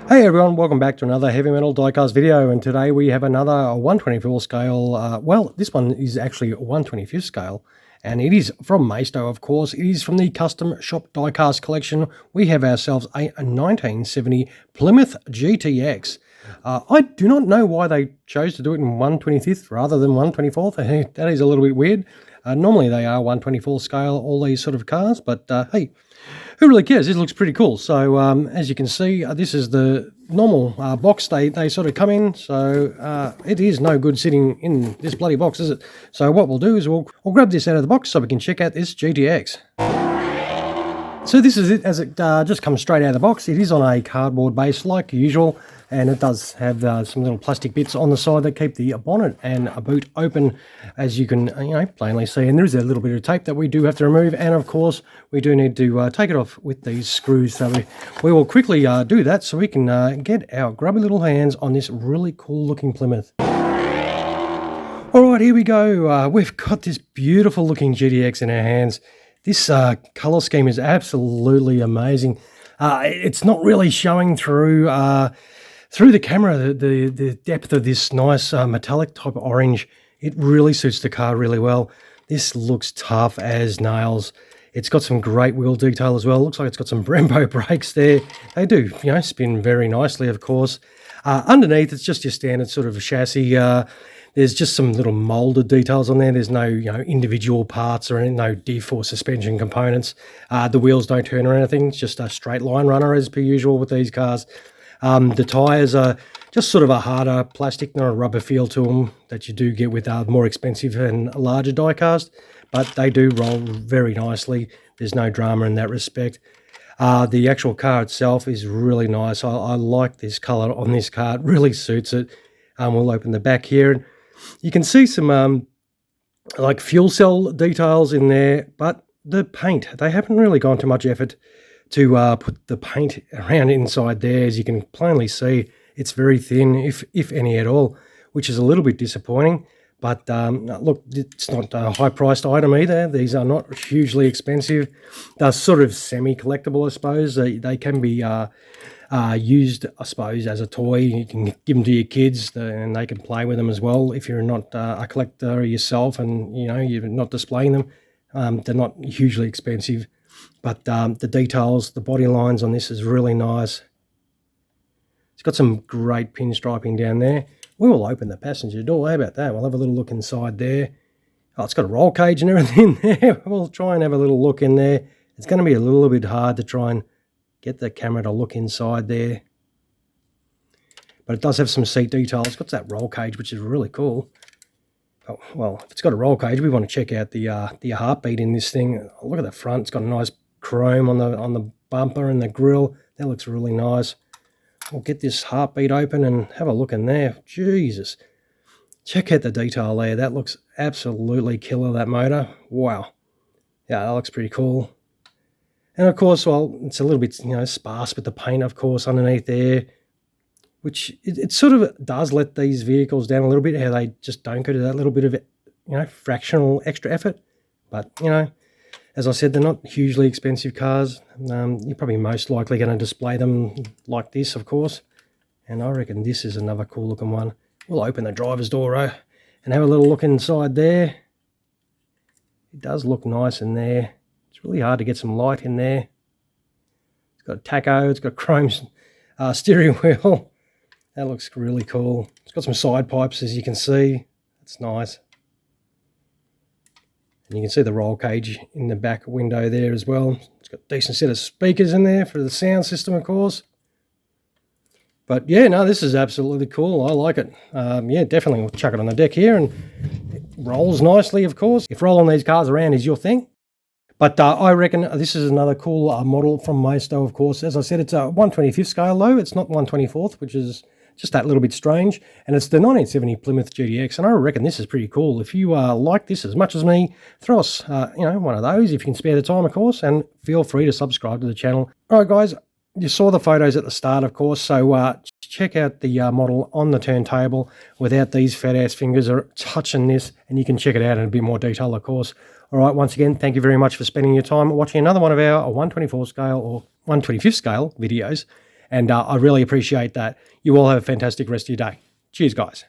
Hey everyone, welcome back to another heavy metal diecast video, and today we have another 124 scale, well, this one is actually 125th scale, and it is from Maisto, of course. It is from the Custom Shop Diecast collection. We have ourselves a 1970 Plymouth GTX. I do not know why they chose to do it in 125th rather than 124th. That is a little bit weird. Normally they are 124 scale, all these sort of cars, but hey, who really cares? This looks pretty cool. So as you can see, this is the normal box they sort of come in. So it is no good sitting in this bloody box, is it? So what we'll do is we'll grab this out of the box so we can check out this GTX. So this is it as it just comes straight out of the box. It is on a cardboard base like usual, and it does have some little plastic bits on the side that keep the bonnet and a boot open, as you can plainly see. And there is a little bit of tape that we do have to remove, and of course we do need to take it off with these screws. So we will quickly do that so we can get our grubby little hands on this really cool looking Plymouth. Alright, here we go. We've got this beautiful looking GTX in our hands. This colour scheme is absolutely amazing. It's not really showing through the camera, the depth of this nice metallic type orange. It really suits the car really well. This looks tough as nails. It's got some great wheel detail as well. Looks like it's got some Brembo brakes there. They do, spin very nicely, of course. Underneath, it's just your standard sort of chassis. There's just some little molded details on there. There's no, individual parts or no diff or suspension components. The wheels don't turn or anything. It's just a straight line runner as per usual with these cars. The tyres are just sort of a harder plastic, not a rubber feel to them that you do get with more expensive and larger diecast, but they do roll very nicely. There's no drama in that respect. The actual car itself is really nice. I like this colour on this car. It really suits it. We'll open the back here, and you can see some like fuel cell details in there, but the paint, they haven't really gone to much effort to put the paint around inside there. As you can plainly see, it's very thin, if any at all, which is a little bit disappointing. But look, it's not a high-priced item either. These are not hugely expensive. They're sort of semi-collectible, I suppose. They can be used, I suppose, as a toy. You can give them to your kids and they can play with them as well. If you're not a collector yourself and you're not displaying them, they're not hugely expensive. But the details, the body lines on this is really nice. It's got some great pinstriping down there. We will open the passenger door. How about that? We'll have a little look inside there. Oh, it's got a roll cage and everything there. We'll try and have a little look in there. It's going to be a little bit hard to try and get the camera to look inside there. But it does have some seat detail. It's got that roll cage, which is really cool. Oh, well, if it's got a roll cage, we want to check out the heartbeat in this thing. Oh, look at the front. It's got a nice chrome on the bumper and the grille. That looks really nice. We'll get this heartbeat open and have a look in there. Jesus. Check out the detail there. That looks absolutely killer, that motor. Wow. Yeah, that looks pretty cool. And of course, well, it's a little bit, sparse with the paint, of course, underneath there, which it sort of does let these vehicles down a little bit, how they just don't go to that little bit of, fractional extra effort. But, as I said, they're not hugely expensive cars. You're probably most likely going to display them like this, of course. And I reckon this is another cool looking one. We'll open the driver's door and have a little look inside there. It does look nice in there. It's really hard to get some light in there. It's got a tacho. It's got chrome steering wheel. That looks really cool. It's got some side pipes, as you can see. That's nice. And you can see the roll cage in the back window there as well. It's got a decent set of speakers in there for the sound system, of course. But yeah, no, this is absolutely cool. I like it. Yeah, definitely we'll chuck it on the deck here, and it rolls nicely, of course. If rolling these cars around is your thing. But I reckon this is another cool model from Maisto, of course. As I said, it's a 125th scale, though. It's not 124th, which is just that little bit strange. And it's the 1970 Plymouth GTX, and I reckon this is pretty cool. If you like this as much as me, throw us, one of those if you can spare the time, of course, and feel free to subscribe to the channel. All right, guys, you saw the photos at the start, of course, so check out the model on the turntable without these fat-ass fingers or touching this, and you can check it out in a bit more detail, of course. All right, once again, thank you very much for spending your time watching another one of our 124 scale or 125th scale videos. And I really appreciate that. You all have a fantastic rest of your day. Cheers, guys.